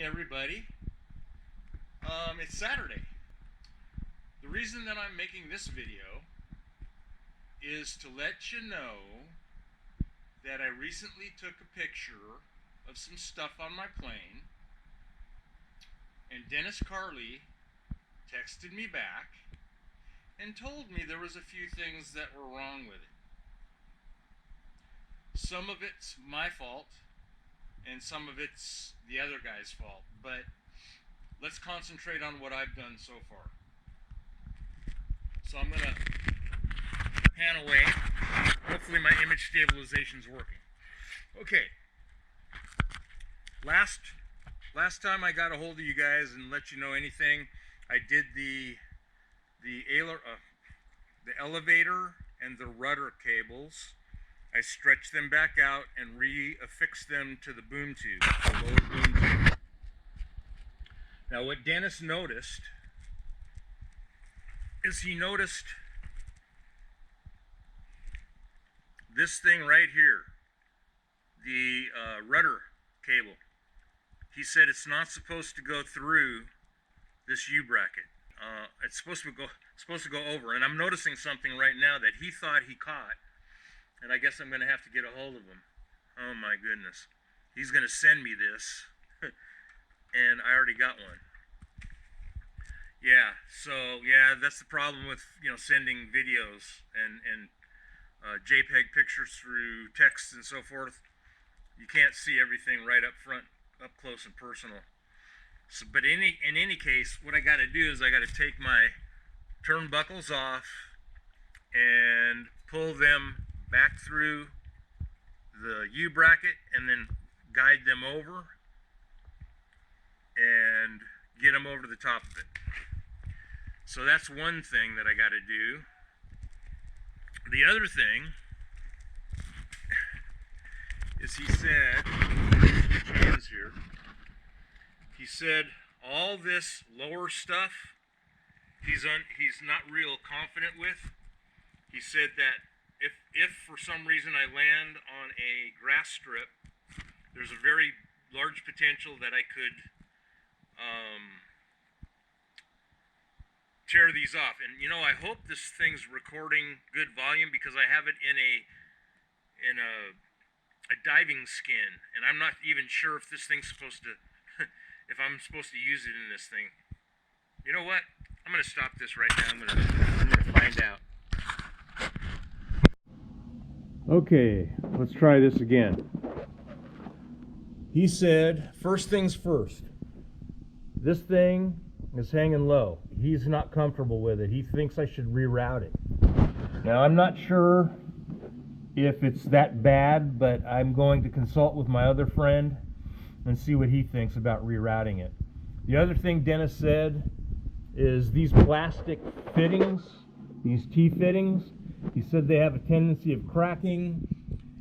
everybody. It's Saturday. The reason that I'm making this video is to let you know that I recently took a picture of some stuff on my plane, and Dennis Carley texted me back and told me there was a few things that were wrong with it. Some of it's my fault, and some of it's the other guy's fault, but let's concentrate on what I've done so far. So I'm going to pan away. Hopefully my image stabilization's working. Okay. Last time I got a hold of you guys and let you know anything, I did the elevator and the rudder cables. I stretched them back out and re-affixed them to the boom tube, the lower boom tube. Now what Dennis noticed is he noticed this thing right here, the rudder cable. He said it's not supposed to go through this U-bracket. It's supposed to go over, and I'm noticing something right now that he thought he caught, and I guess I'm going to have to get a hold of him. Oh my goodness. He's going to send me this, and I already got one. Yeah, so yeah, that's the problem with, sending videos and JPEG pictures through text and so forth. You can't see everything right up front, up close and personal. So, but in any case, what I got to do is I got to take my turnbuckles off and pull them back through the U-bracket and then guide them over and get them over to the top of it. So that's one thing that I got to do. The other thing is he said all this lower stuff he's not real confident with. He said that if for some reason I land on a grass strip, there's a very large potential that I could tear these off. And I hope this thing's recording good volume because I have it in a diving skin, and I'm not even sure if this thing's supposed to if I'm supposed to use it in this thing. You know what? I'm going to stop this right now. I'm going to find out. Okay, let's try this again. He said, first things first. This thing is hanging low. He's not comfortable with it. He thinks I should reroute it. Now, I'm not sure if it's that bad, but I'm going to consult with my other friend and see what he thinks about rerouting it. The other thing Dennis said is these plastic fittings, these T-fittings, he said they have a tendency of cracking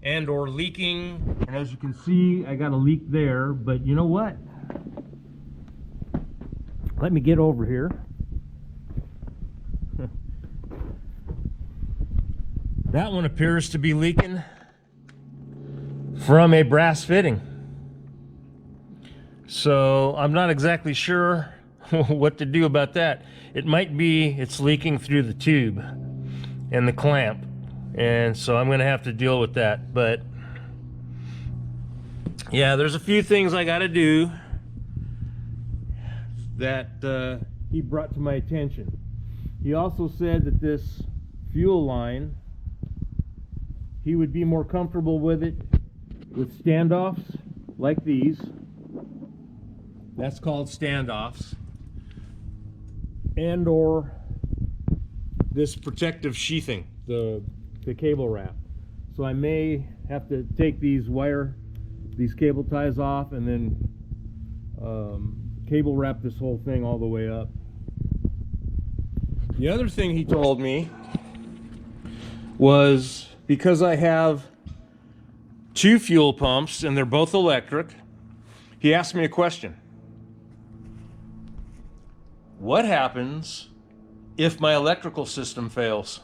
and or leaking. And as you can see, I got a leak there, but you know what? Let me get over here. That one appears to be leaking from a brass fitting. So I'm not exactly sure what to do about that. It might be it's leaking through the tube and the clamp. And so I'm gonna have to deal with that. But yeah, there's a few things I gotta do that he brought to my attention. He also said that this fuel line, he would be more comfortable with it with standoffs like these. That's called standoffs. And or this protective sheathing, the cable wrap. So I may have to take these cable ties off and then cable wrap this whole thing all the way up. The other thing he told me was because I have two fuel pumps and they're both electric, he asked me a question. What happens if my electrical system fails?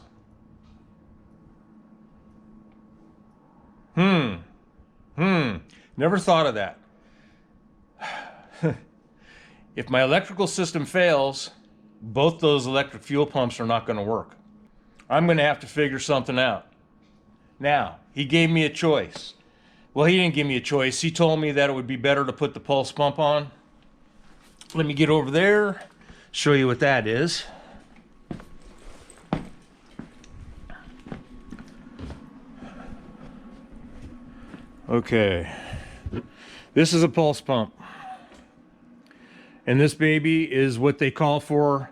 Never thought of that. If my electrical system fails, both those electric fuel pumps are not going to work. I'm going to have to figure something out. Now, he gave me a choice. Well, he didn't give me a choice. He told me that it would be better to put the pulse pump on. Let me get over there, show you what that is. Okay, this is a pulse pump. And this baby is what they call for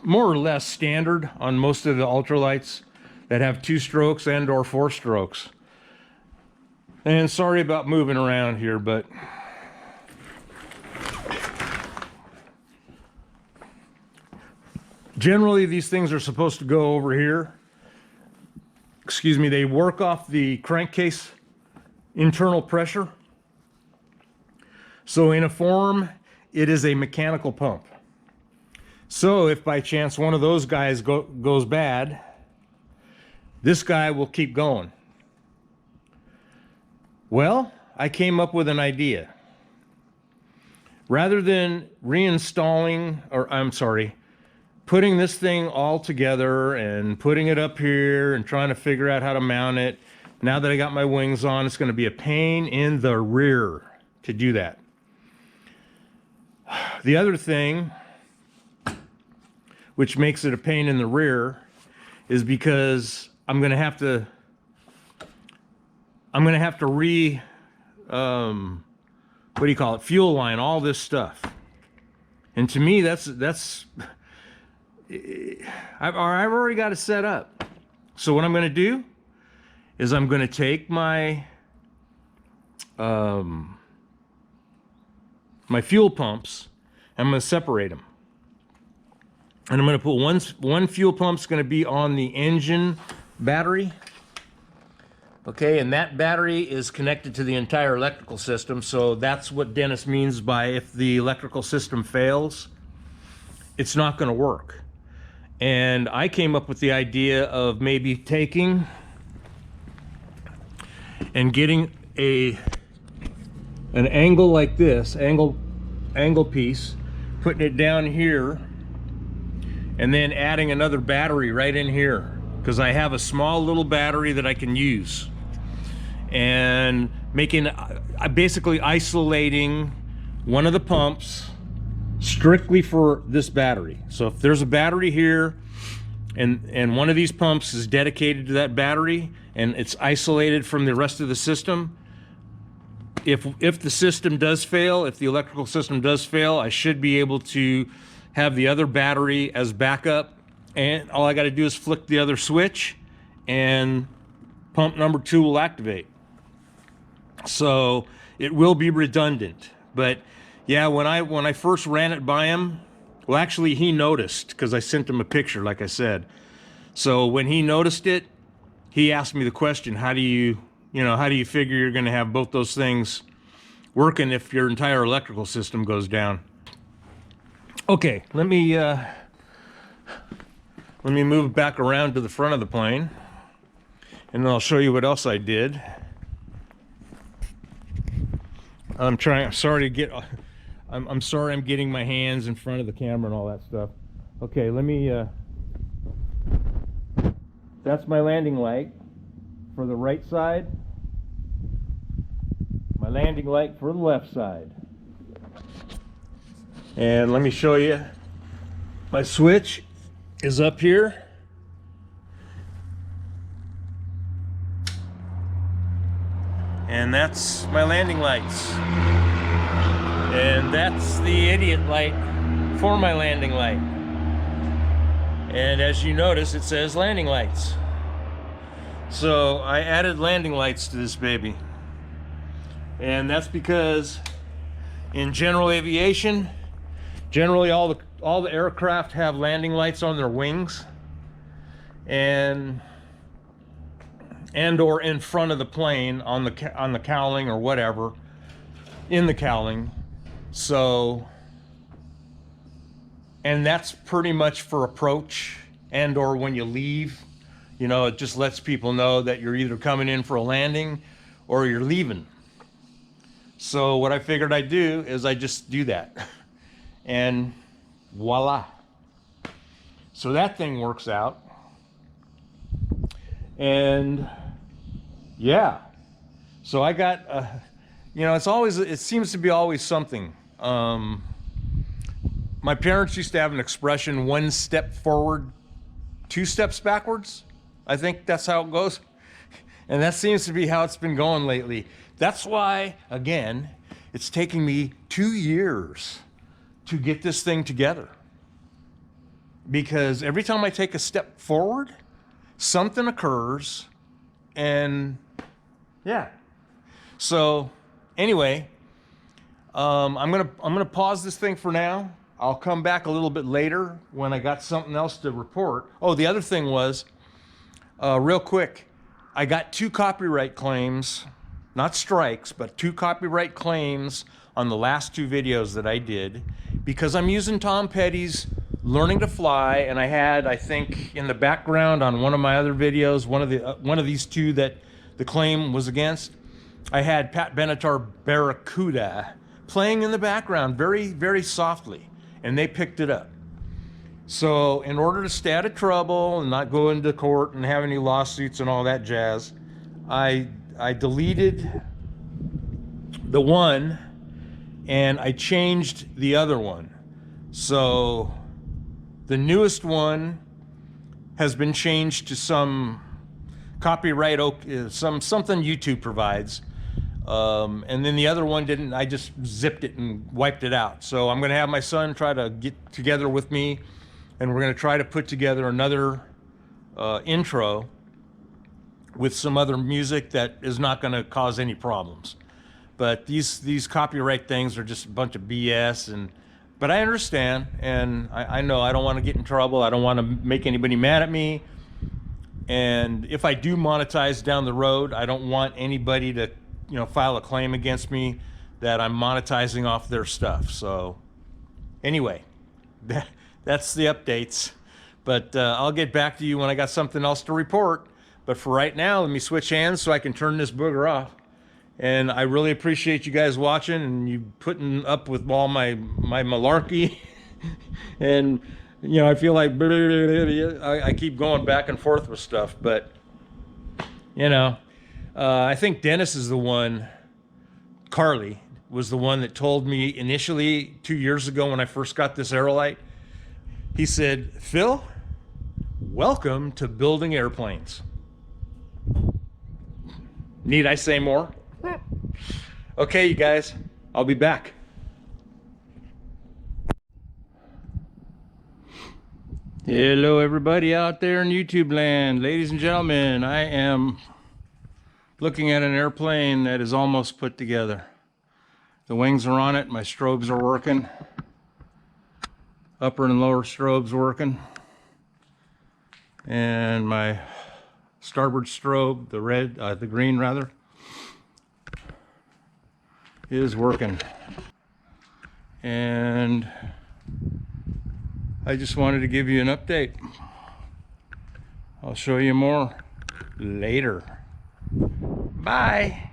more or less standard on most of the ultralights that have 2 strokes and or 4 strokes. And sorry about moving around here, but generally these things are supposed to go over here. Excuse me, they work off the crankcase internal pressure. So in a form, it is a mechanical pump. So if by chance one of those guys goes bad, this guy will keep going. Well, I came up with an idea. Rather than reinstalling, or I'm sorry, putting this thing all together and putting it up here and trying to figure out how to mount it, now that I got my wings on, it's going to be a pain in the rear to do that. The other thing, which makes it a pain in the rear, is because I'm going to have to what do you call it, fuel line all this stuff. And to me, I've already got it set up. So what I'm going to do is I'm going to take my my fuel pumps, I'm going to separate them. And I'm going to put one fuel pump's going to be on the engine battery. Okay, and that battery is connected to the entire electrical system, so that's what Dennis means by if the electrical system fails, it's not going to work. And I came up with the idea of maybe taking and getting an angle like this, angle piece, putting it down here, and then adding another battery right in here, because I have a small little battery that I can use, and basically isolating one of the pumps strictly for this battery. So if there's a battery here and one of these pumps is dedicated to that battery and it's isolated from the rest of the system, if the system does fail, if the electrical system does fail, I should be able to have the other battery as backup, and all I got to do is flick the other switch and pump number 2 will activate. So it will be redundant. But yeah, when I first ran it by him, well, actually he noticed, because I sent him a picture, like I said. So when he noticed it, he asked me the question, how do you figure you're going to have both those things working if your entire electrical system goes down? Okay, let me move back around to the front of the plane, and then I'll show you what else I did. I'm sorry I'm getting my hands in front of the camera and all that stuff. Okay, that's my landing light for the right side, my landing light for the left side. And let me show you, my switch is up here. And that's my landing lights. And that's the idiot light for my landing light. And as you notice, it says landing lights. So I added landing lights to this baby. And that's because in general aviation, generally all the aircraft have landing lights on their wings and or in front of the plane on the cowling or whatever, in the cowling. So, and that's pretty much for approach and or when you leave. You know, it just lets people know that you're either coming in for a landing or you're leaving. So what I figured I'd do is I just do that. And voila. So that thing works out. And yeah. So I got, you know, it seems to be always something. My parents used to have an expression, 1 step forward, 2 steps backwards. I think that's how it goes. And that seems to be how it's been going lately. That's why, again, it's taking me 2 years to get this thing together. Because every time I take a step forward, something occurs, and yeah. So anyway, I'm gonna pause this thing for now. I'll come back a little bit later when I got something else to report. Oh, the other thing was, real quick, I got 2 copyright claims, not strikes, but 2 copyright claims on the last 2 videos that I did, because I'm using Tom Petty's Learning to Fly, and I had, I think, in the background on one of my other videos, one of these 2 that the claim was against, I had Pat Benatar Barracuda playing in the background very, very softly, and they picked it up. So in order to stay out of trouble and not go into court and have any lawsuits and all that jazz, I deleted the one and I changed the other one. So the newest one has been changed to some copyright, something YouTube provides. And then the other one didn't. I just zipped it and wiped it out. So I'm going to have my son try to get together with me, and we're going to try to put together another intro with some other music that is not going to cause any problems. But these copyright things are just a bunch of BS, but I understand, and I know I don't want to get in trouble. I don't want to make anybody mad at me. And if I do monetize down the road, I don't want anybody to, you know, file a claim against me that I'm monetizing off their stuff. So anyway, that's the updates. But I'll get back to you when I got something else to report. But for right now, let me switch hands so I can turn this booger off. And I really appreciate you guys watching and you putting up with all my malarkey. And you know, I feel like I keep going back and forth with stuff, but you know, I think Dennis is the one, Carly was the one that told me initially 2 years ago when I first got this Aerolite. He said, Phil, welcome to building airplanes. Need I say more? Okay, you guys, I'll be back. Hello everybody out there in YouTube land. Ladies and gentlemen, I am looking at an airplane that is almost put together. The wings are on it, my strobes are working. Upper and lower strobes working. And my starboard strobe, the green rather, is working. And I just wanted to give you an update. I'll show you more later. Bye.